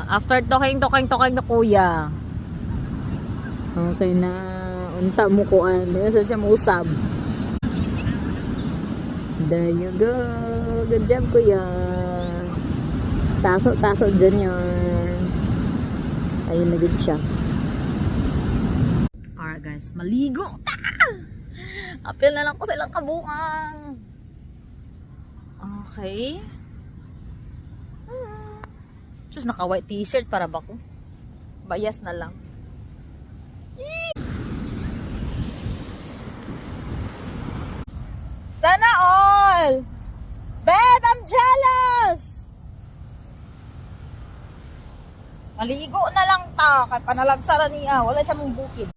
After talking na kuya. Okay na. Unta mo kuan. Sa siya musab. There you go. Good job kuya. Taso dyan yan. Ayun na good siya. Alright guys. Maligo ta! Apil na lang ko sa ilang kabuang. Okay. Just naka-white t-shirt para ba ko? Bayas na lang. Sana all! Babe, I'm jealous! Maligo na lang ta. Kaya panalagsaran niya. Wala sa mong bukid.